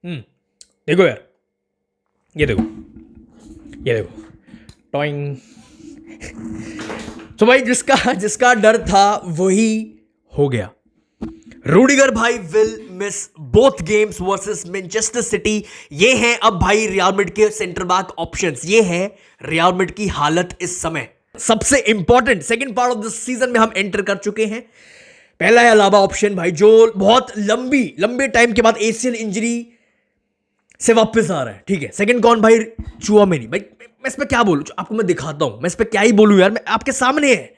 देखो यार, ये देखो, ये देखो, टॉइंग। तो भाई जिसका जिसका डर था वही हो गया। रूडिगर भाई will miss both games versus Manchester city. ये हैं अब भाई रियल मैड्रिड के सेंटर बैक ऑप्शंस, ये है रियल मैड्रिड की हालत इस समय। सबसे important second part of the season में हम एंटर कर चुके हैं। पहला है अलावा ऑप्शन भाई, जो बहुत लंबे टाइम के बाद एसीएल इंजरी से वापस आ रहा है, ठीक है। सेकंड कौन भाई? चुआमेनी। भाई मैं इस पे क्या बोलूं, आपको मैं दिखाता हूं, मैं इस पे क्या ही बोलूं यार, मैं आपके सामने है।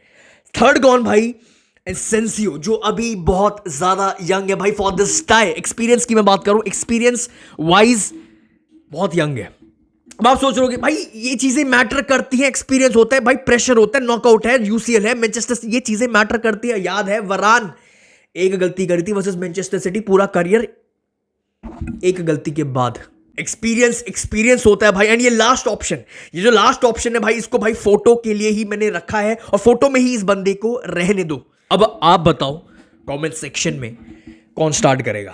थर्ड कौन भाई? एसेंसियो, जो अभी बहुत ज्यादा यंग है भाई। फॉर दिस टाई एक्सपीरियंस की मैं बात करूं, एक्सपीरियंस वाइज बहुत यंग है। अब आप सोच रहे हो कि भाई ये चीजें मैटर करती हैं, एक्सपीरियंस होता है भाई, प्रेशर होता है, नॉकआउट है, यूसीएल है, मैनचेस्टर, ये चीजें मैटर करती है। याद है वरान एक गलती करी थी वर्सेस मैनचेस्टर सिटी, पूरा करियर एक गलती के बाद। एक्सपीरियंस होता है भाई। एंड ये लास्ट ऑप्शन, ये जो लास्ट ऑप्शन है भाई, इसको भाई फोटो के लिए ही मैंने रखा है और फोटो में ही इस बंदे को रहने दो। अब आप बताओ कमेंट सेक्शन में कौन स्टार्ट करेगा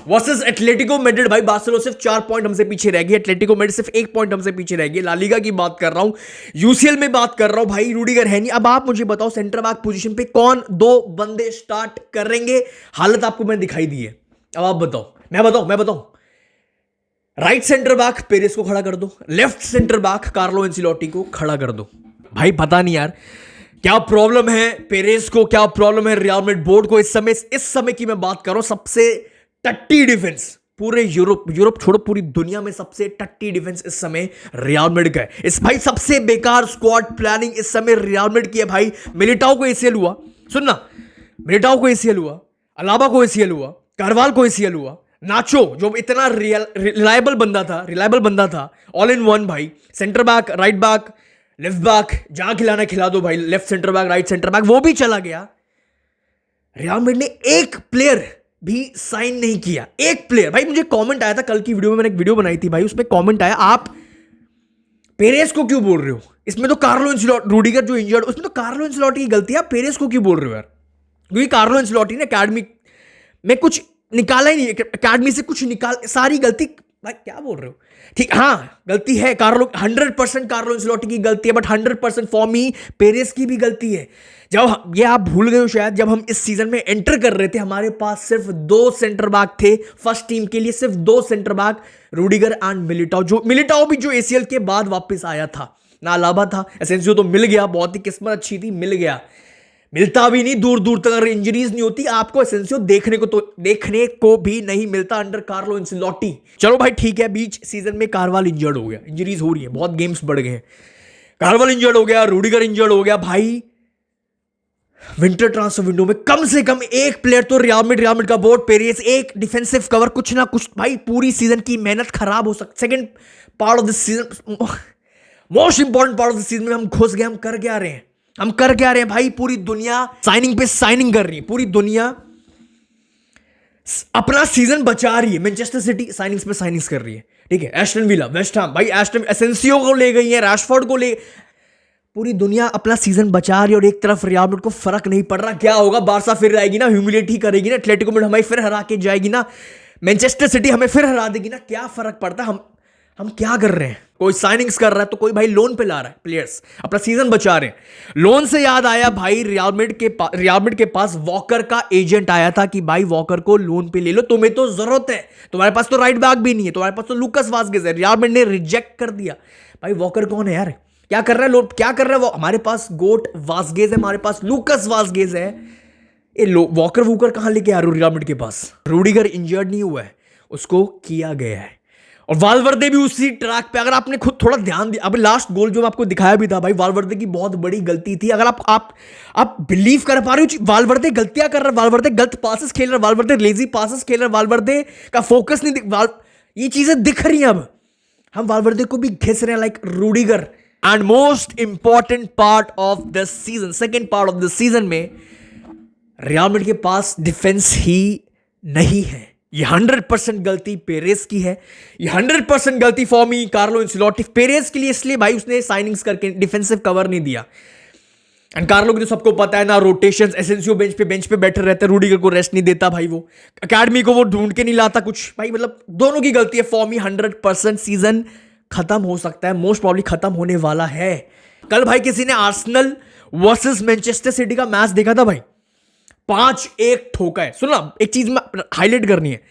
वर्सेस एटलेटिको मैड्रिड। भाई बार्सिलोना सिर्फ 4 पॉइंट हमसे पीछे रह गई, एटलेटिको मैड्रिड सिर्फ 1 पॉइंट हमसे पीछे रह गई। ला लीगा की बात कर रहा हूं, यूसीएल में बात कर रहा हूं भाई, रूडिगर है नहीं। अब आप मुझे बताओ सेंटर बैक पोजीशन पे कौन दो बंदे स्टार्ट करेंगे? हालत आपको मैंने दिखाई दी है, अब आप बताओ। मैं बताऊं राइट सेंटर बैक पेरेस को खड़ा कर दो, लेफ्ट सेंटर बैक कार्लो एंसिलोटी को खड़ा कर दो। भाई पता नहीं यार क्या प्रॉब्लम है पेरेस को, क्या प्रॉब्लम है रियल मैड्रिड बोर्ड को इस समय की मैं बात कर रहा हूं। सबसे टट्टी डिफेंस पूरे यूरोप छोड़ो, पूरी दुनिया में सबसे टट्टी डिफेंस इस समय रियल मैड्रिड का है। इस भाई सबसे बेकार स्क्वाड प्लानिंग इस समय रियल मैड्रिड की है भाई। मिलिटाओ को एसीएल हुआ, सुनना, मिलिटाओ को एसीएल हुआ, अलाबा को एसीएल हुआ, कारवाल को एसीएल हुआ, नाचो जो इतना रिलायबल बंदा था, ऑल इन वन भाई, centre back, right back, left back, जहां खिलाना खिला दो भाई, left centre back, right centre back, वो भी चला गया। रियल मैड्रिड ने एक प्लेयर भी साइन नहीं किया, एक प्लेयर। भाई मुझे कमेंट आया था कल की वीडियो में, मैंने एक वीडियो बनाई थी भाई, उसमें कमेंट आया, आप पेरेस को क्यों बोल रहे हो? इसमें तो कार्लो एंसिलोटी, रूडिगर जो इंजर्ड, उसमें तो कार्लो एंसिलोटी की गलती है, आप पेरेस को क्यों बोल रहे हो यार? क्योंकि कार्लो एंसिलोटी ने अकेडमी में कुछ निकाला ही नहीं, अकेडमी से कुछ निकाल, सारी गलती। भाई क्या बोल रहे हो? ठीक, हाँ गलती है कार्लो, 100% कार्लो एंसिलोटी की गलती है, बट 100% फॉर मी पेरेस की भी गलती है। जब ये आप भूल गए हो शायद, जब हम इस सीजन में एंटर कर रहे थे हमारे पास सिर्फ 2 सेंटर बैक थे फर्स्ट टीम के लिए, सिर्फ 2 centre back, Rudiger and Militão भी जो एसीएल के बाद वापस आया था, ना अलावा था। एसेंसियो तो मिल गया, बहुत ही किस्मत अच्छी थी, मिल गया। मिलता भी नहीं, दूर तक अगर इंजरीज नहीं होती आपको एसेंसियो देखने को भी नहीं मिलता अंडर कार्लो एंसिलोटी। चलो भाई ठीक है, बीच सीजन में कारवाल इंजर्ड हो गया, इंजरीज हो रही है, बहुत गेम्स बढ़ गए हैं, कारवाल इंजर्ड हो गया, रूडिगर इंजर्ड हो गया। भाई विंटर ट्रांसफर विंडो में कम से कम एक प्लेयर तो रियल मैड्रिड का बोर्ड, पेरेस, एक डिफेंसिव कवर, कुछ ना कुछ। भाई पूरी सीजन की मेहनत खराब हो सकती। Second part of this season, most important part of the season में हम घुस गए। हम कर क्या रहे हैं भाई? पूरी दुनिया साइनिंग पे साइनिंग कर रही है, पूरी दुनिया अपना सीजन बचा रही है। मैनचेस्टर सिटी साइनिंग्स पे साइनिंग्स कर रही है, ठीक है। एस्टन विला, वेस्ट हैम, भाई एस्टन एसेंसियो को ले गई है, रैशफोर्ड को ले, पूरी दुनिया अपना सीजन बचा रही है और एक तरफ रियल मैड्रिड को फर्क नहीं पड़ रहा। क्या होगा? बारसा फिर आएगी ना, ह्यूमिलेट ही करेगी ना, एटलेटिको मैड्रिड हमें फिर हरा के जाएगी ना, मैनचेस्टर सिटी हमें फिर हरा देगी ना, क्या फर्क पड़ता है? हम क्या कर रहे हैं? कोई साइनिंग्स कर रहा है तो कोई भाई लोन पे ला रहा है प्लेयर्स, अपना सीजन बचा रहे हैं। लोन से याद आया भाई, रियल मैड्रिड के पास वॉकर का एजेंट आया था कि भाई वॉकर को लोन पे ले लो, तुम्हें तो जरूरत है, तुम्हारे पास तो राइट बैक भी नहीं है, तुम्हारे पास तो लूकास वास्केज है। रियल मैड्रिड ने रिजेक्ट कर दिया। भाई वॉकर कौन है यार? क्या कर रहा है लोन? क्या कर रहा है वो? हमारे पास गोट वास्केज है, हमारे पास लूकास वास्केज है, ये वॉकर कहां लेके आ रहे हो रियल मैड्रिड के पास? रूडिगर इंजर्ड नहीं हुआ है, उसको किया गया है। और वालवर्दे भी उसी ट्रैक पे, अगर आपने खुद थोड़ा ध्यान दिया, अब लास्ट गोल जो मैं आपको दिखाया भी था भाई, वालवर्दे की बहुत बड़ी गलती थी। अगर आप बिलीव कर पा रहे हो, वालवर्दे गलतियां कर रहा है, वालवर्दे गलत पासेस खेल रहा है, वालवर्दे लेजी पासेस खेल रहा है, वालवर्दे का फोकस नहीं, ये चीजें दिख रही हैं। अब हम वालवर्दे को भी घिस रहे हैं like Rudiger. And most important part of the season, second part of the season में रियल मैड्रिड के पास डिफेंस ही नहीं है। ये 100% गलती पेरेस की है, ये 100% गलती फॉर मी कार्लो एंसिलोटी। पेरेस के लिए इसलिए भाई उसने साइनिंग्स करके डिफेंसिव कवर नहीं दिया। एंड कार्लो की तो सबको पता है ना, रोटेशंस, एसेंसियो बेंच पे बैठे रहते हैं, रूडिगर को रेस्ट नहीं देता भाई, वो अकेडमी को वो ढूंढ के नहीं लाता कुछ भाई, मतलब दोनों की गलती है। फॉर्म ही 100% सीजन खत्म हो सकता है, मोस्ट प्रॉब्ली खत्म होने वाला है। कल भाई किसी ने आर्सेनल वर्सेस मैनचेस्टर सिटी का मैच देखा था भाई, 5-1 ठोका है। सुनो ना, एक चीज में हाईलाइट करनी है,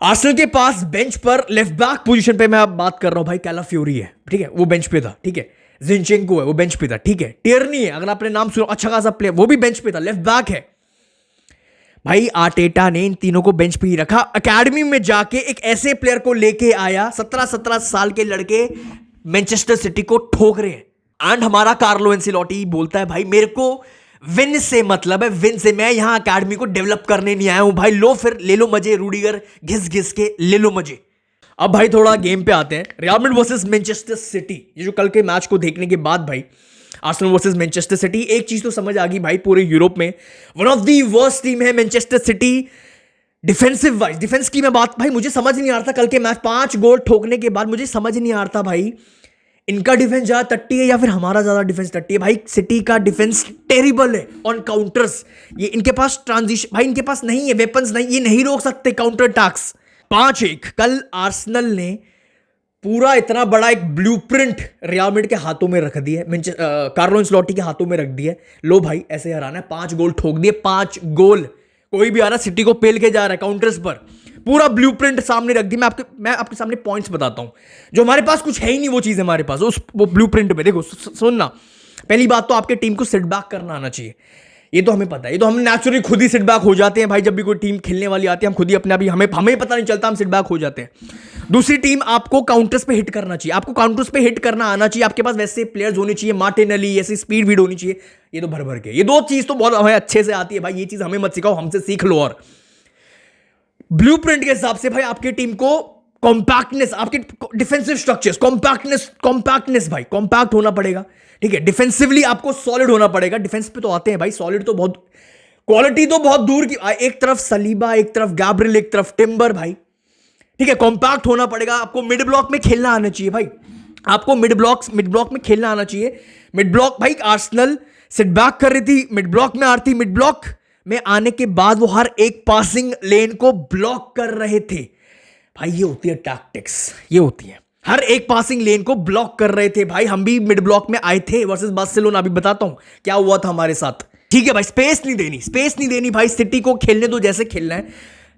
आर्सेनल के पास बेंच पर लेफ्ट बैक पोजीशन पे मैं बात कर रहा हूं भाई, कैलाफियोरी है, ठीक है, वो बेंच पे था, ठीक है, जिंचेंको है, वो बेंच पे था, ठीक है, टियरनी है, अगर आपने नाम सुना, अच्छा खासा प्लेयर, वो भी बेंच पे था, लेफ्ट बैक है भाई। आर्टेटा ने इन तीनों को बेंच पे ही रखा, एकेडमी में जाके एक ऐसे प्लेयर को लेके आया, 17-17 साल के लड़के मैनचेस्टर सिटी को ठोक रहे हैं। एंड हमारा कार्लो एंसिलोटी बोलता है भाई मेरे को विन से मतलब है, विन से, मैं यहां एकेडमी को डेवलप करने नहीं आया हूं भाई, लो फिर ले लो मजे, रूडिगर घिस घिस के ले लो मजे। अब भाई थोड़ा गेम पे आते हैं, real Madrid versus Manchester city. ये जो कल के मैच को देखने के बाद भाई, आर्सेनल वर्सेस मैनचेस्टर सिटी, एक चीज तो समझ आ गई भाई, पूरे यूरोप में one of the worst team है Manchester City defensive wise. Defence की मैं बात भाई, मुझे समझ नहीं आ रहा था कल के मैच 5 गोल ठोकने के बाद, मुझे समझ नहीं आ रहा था भाई इनका डिफेंस ज्यादा टट्टी है या फिर हमारा ज्यादा डिफेंस टट्टी है। भाई सिटी का डिफेंस टेरिबल है ऑन काउंटर्स, ये इनके पास ट्रांजिशन भाई, इनके पास नहीं है, वेपन्स नहीं, ये नहीं रोक सकते काउंटर अटैक्स। 5-1 कल आर्सेनल ने पूरा इतना बड़ा एक ब्लूप्रिंट रियल मैड्रिड के हाथों में रख दिया, कार्लो एंसेलोटी के हाथों में रख दिया, लो भाई ऐसे हराना है, 5 गोल ठोक दिए, 5 गोल, कोई भी आ रहा सिटी को पेल के जा रहा है काउंटर्स पर, पूरा ब्लूप्रिंट सामने रख दी। मैं आपके सामने पॉइंट्स बताता हूं, जो हमारे पास कुछ है ही नहीं वो चीज हमारे पास, वो ब्लूप्रिंट में देखो। सुनना, पहली बात तो आपके टीम को सेट बैक करना आना चाहिए, ये तो हमें पता है, ये तो हम नेचुरली खुद ही सेट बैक हो जाते हैं भाई, जब भी कोई टीम खेलने वाली आती है हम खुद ही अपने आप ही, हमें पता नहीं चलता हम सेट बैक हो जाते हैं। दूसरी टीम आपको काउंटर्स पे हिट करना चाहिए, आपको काउंटर्स पे हिट करना आना चाहिए, आपके पास वैसे प्लेयर्स होने चाहिए, मार्टिनेली ऐसी स्पीड वीड होनी चाहिए, ये तो भर भर के, ये दो चीज तो बहुत हमें अच्छे से आती है भाई, ये चीज हमें मत सिखाओ, हमसे सीख लो। और ब्लूप्रिंट के हिसाब से भाई आपकी टीम को कॉम्पैक्टनेस, आपके डिफेंसिव स्ट्रक्चर्स, कॉम्पैक्टनेस भाई, कॉम्पैक्ट होना पड़ेगा, ठीक है, डिफेंसिवली आपको सॉलिड होना पड़ेगा। डिफेंस पे तो आते हैं भाई सॉलिड, तो बहुत क्वालिटी तो बहुत दूर की, एक तरफ सलीबा, एक तरफ गैब्रियल, एक तरफ टिम्बर भाई, ठीक है, कॉम्पैक्ट होना पड़ेगा, आपको मिड ब्लॉक में खेलना आना चाहिए भाई, आपको मिड ब्लॉक में खेलना आना चाहिए। मिड ब्लॉक भाई, आर्सेनल सिट बैक कर रही थी, मिड ब्लॉक में आ रही थी, मिड ब्लॉक में आने के बाद वो हर एक पासिंग लेन को ब्लॉक कर रहे थे भाई, ये होती है टैक्टिक्स, ये होती है, हर एक पासिंग लेन को ब्लॉक कर रहे थे भाई। हम भी मिड ब्लॉक में आए थे वर्सेस बार्सिलोना, अभी बताता हूं क्या हुआ था हमारे साथ, ठीक है भाई। स्पेस नहीं देनी भाई, सिटी को खेलने दो जैसे खेलना है,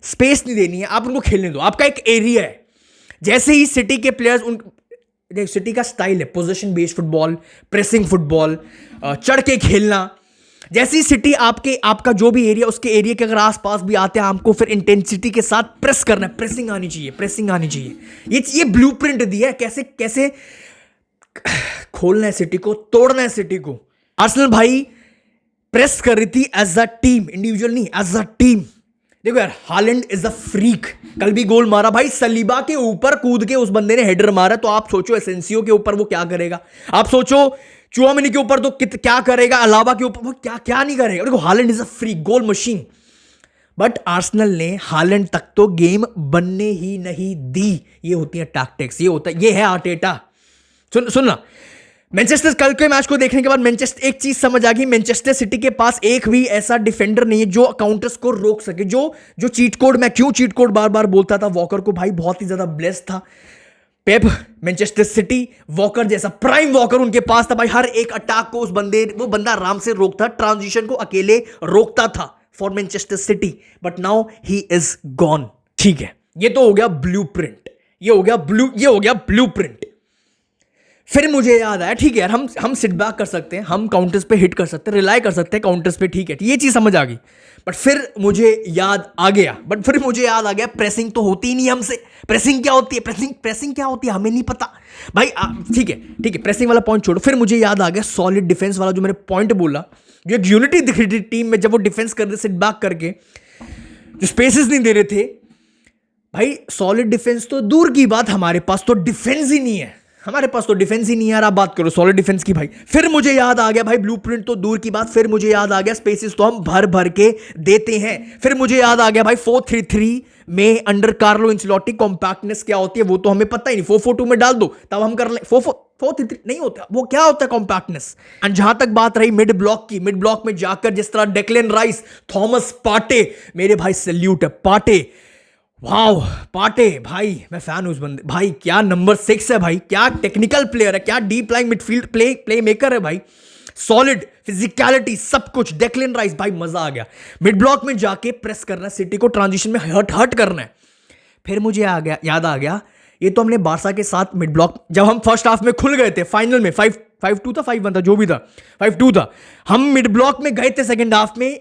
स्पेस नहीं देनी है, आप उनको खेलने दो, आपका एक एरिया है। जैसे ही सिटी के प्लेयर्स, सिटी का स्टाइल है position based football, pressing football, चढ़ के खेलना, जैसे ही सिटी आपका जो भी एरिया, उसके एरिया के अगर आसपास भी आते हैं, आपको फिर इंटेंसिटी के साथ प्रेस करना है, प्रेसिंग आनी चाहिए। ये ब्लूप्रिंट दिया है, कैसे कैसे खोलना है सिटी को, तोड़ना है सिटी को। आर्सेनल भाई प्रेस कर रही थी एज अ टीम, इंडिविजुअल नहीं, एज अ टीम। देखो यार, हालैंड इज अ फ्रीक, कल भी गोल मारा भाई, सलीबा के ऊपर कूद के उस बंदे ने हेडर मारा, तो आप सोचो एसेंसियो के ऊपर वो क्या करेगा, आप सोचो चुआमेनी के ऊपर तो क्या करेगा, अलावा के ऊपर वो क्या नहीं करेगा। देखो Holland is a freak, goal machine, but Arsenal ने हालैंड तक तो गेम बनने ही नहीं दी। ये होती है टैक्टिक्स, ये है आर्टेटा। सुनना, मैनचेस्टर कल के मैच को देखने के बाद मैनचेस्टर, एक चीज समझ आ गई, मैनचेस्टर सिटी के पास एक भी ऐसा डिफेंडर नहीं है जो काउंटर्स को रोक सके, जो चीट कोड, मैं क्यों चीट कोड बार बार बोलता था, वॉकर को भाई बहुत ही ज्यादा ब्लेस्ड था पेप, मैनचेस्टर सिटी वॉकर जैसा प्राइम वॉकर उनके पास था भाई, हर एक अटैक को वो बंदा आराम से रोकता, ट्रांजिशन को अकेले रोकता था for Manchester city, but now he is gone. ठीक है, ये तो हो गया ब्लूप्रिंट, ये हो गया ब्लूप्रिंट। फिर मुझे याद आया, ठीक है यार, हम सिट बैक कर सकते हैं, हम काउंटर्स पे हिट कर सकते हैं, रिलाई कर सकते हैं काउंटर्स पे, ठीक है, ये चीज समझ आ गई। बट फिर मुझे याद आ गया प्रेसिंग तो होती ही नहीं हमसे। प्रेसिंग क्या होती है, प्रेसिंग क्या होती है हमें नहीं पता भाई। ठीक है, प्रेसिंग वाला पॉइंट छोड़ो। फिर मुझे याद आ गया सॉलिड डिफेंस वाला, जो मैंने पॉइंट बोला, जो एक यूनिटी दिख रही थी टीम में, जब वो डिफेंस कर रहे सिट बैक करके, जो स्पेसेस नहीं दे रहे थे भाई। सॉलिड डिफेंस तो दूर की बात, हमारे पास तो डिफेंस ही नहीं है, यार आप बात करो सॉलिड डिफेंस की भाई। फिर मुझे याद आ गया भाई, ब्लूप्रिंट तो दूर की बात, फिर मुझे याद आ गया स्पेसेस तो हम भर भर के देते हैं। फिर मुझे याद आ गया भाई 4-3-3 में अंडर कार्लो एंसेलोटी कॉम्पैक्टनेस क्या होती है, वो तो हमें पता ही नहीं, 4-4-2 में डाल दो तब हम कर ले, 4-3-3 नहीं होता, वो क्या होता है कॉम्पैक्टनेस। एंड जहां तक बात रही मिड ब्लॉक की, मिड ब्लॉक में जाकर जिस तरह डेक्लेन राइस, थॉमस पार्टे, मेरे भाई सैल्यूट है पार्टे, वाओ पार्टे भाई, मैं फैन हूं उस बंदे भाई, क्या नंबर 6 है भाई, क्या टेक्निकल प्लेयर है, क्या deep lying midfield play maker है भाई, सॉलिड फिजिकलिटी सब कुछ। डेक्लेन राइस भाई मजा आ गया, मिड ब्लॉक में जाके प्रेस करना है, सिटी को ट्रांजिशन में हर्ट करना है। फिर मुझे याद आ गया, ये तो हमने बारसा के साथ मिड ब्लॉक, जब हम फर्स्ट हाफ में खुल गए थे फाइनल में 5-2 था, 5-1 था, जो भी था, 5-2 था, हम मिड ब्लॉक में गए थे सेकंड हाफ में,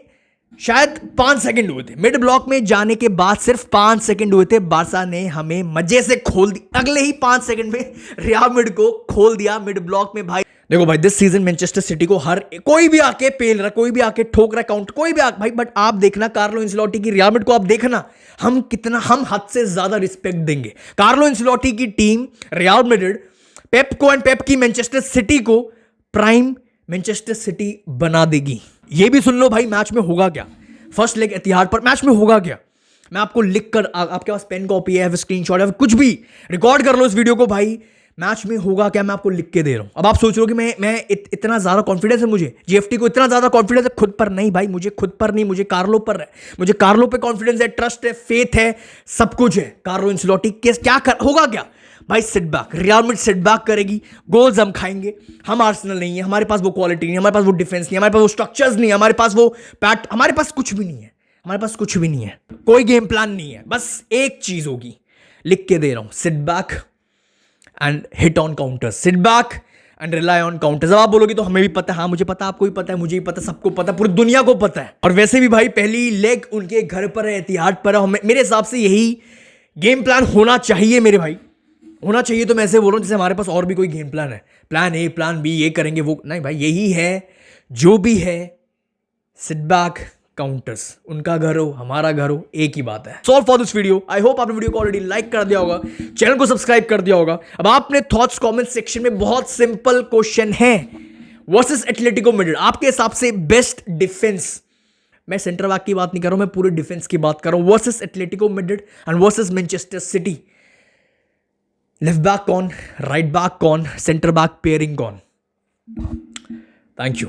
शायद 5 सेकंड हुए थे मिड ब्लॉक में जाने के बाद, सिर्फ 5 सेकंड हुए थे, बारसा ने हमें मजे से खोल दिया, अगले ही 5 सेकंड में रियल मैड्रिड को खोल दिया मिड ब्लॉक में भाई। देखो भाई दिस सीजन मैनचेस्टर सिटी को हर कोई भी आके पेल रहा, कोई भी आके ठोक रहा, काउंट कोई भी भाई, बट आप देखना कार्लो एंसेलोटी की रियल मैड्रिड को, आप देखना हम हद से ज्यादा रिस्पेक्ट देंगे। कार्लो एंसेलोटी की टीम रियल मैड्रिड पेप को एंड पेप की मैनचेस्टर सिटी को प्राइम मैनचेस्टर सिटी बना देगी। ये भी सुन लो भाई मैच में होगा क्या, फर्स्ट लेग एतिहाद पर मैच में होगा क्या, मैं आपको लिख कर, आपके पास पेन कॉपी है, स्क्रीनशॉट है, कुछ भी रिकॉर्ड कर लो इस वीडियो को भाई, मैच में होगा क्या मैं आपको लिख के दे रहा हूं। अब आप सोच रहे हो कि मैं इतना ज्यादा कॉन्फिडेंस है मुझे, जीएफटी को इतना ज्यादा कॉन्फिडेंस है खुद पर, नहीं भाई मुझे खुद पर नहीं, मुझे कार्लो पर है, मुझे कार्लो पे कॉन्फिडेंस है, ट्रस्ट है, फेथ है, सब कुछ है। कार्लो एंसेलोटी क्या होगा क्या भाई, सेटबैक, रियल मैड्रिड सेटबैक करेगी, गोल्स हम खाएंगे, हम आर्सेनल नहीं है, हमारे पास वो क्वालिटी नहीं, हमारे पास वो डिफेंस नहीं, हमारे पास वो स्ट्रक्चर्स नहीं, हमारे पास वो पैट, हमारे पास कुछ भी नहीं है, हमारे पास कुछ भी नहीं है, कोई गेम प्लान नहीं है, बस एक चीज होगी, लिख के दे रहा हूं, sit back and hit on counters, sit back and rely on counters. अब आप बोलोगे तो हमें भी पता है, हाँ मुझे पता, आपको भी पता है, मुझे भी पता, सबको पता, पूरी दुनिया को पता है। और वैसे भी भाई पहली लेग उनके घर पर है, एतिहाद पर है, मेरे हिसाब से यही गेम प्लान होना चाहिए मेरे भाई, होना चाहिए। तो मैं ऐसे बोल रहा हूँ जैसे हमारे पास और भी कोई गेम प्लान है, प्लान ए प्लान बी, ये करेंगे वो नहीं भाई, यही है जो भी है, सिट बैक काउंटर्स, उनका घर हो हमारा घर हो, एक ही बात है। Solve for this video, I hope आपने वीडियो को ऑलरेडी लाइक कर दिया होगा, चैनल को सब्सक्राइब कर दिया होगा। अब आपने थॉट्स कमेंट सेक्शन में, बहुत सिंपल क्वेश्चन है, वर्सेस एटलेटिको मैड्रिड आपके हिसाब से बेस्ट डिफेंस, मैं सेंटर बैक की बात नहीं कर रहा हूं, मैं पूरे डिफेंस की बात कर रहा हूं, versus Atletico Madrid and versus Manchester city, left back कौन, राइट बैक कौन, सेंटर बैक पेयरिंग कौन? Thank you.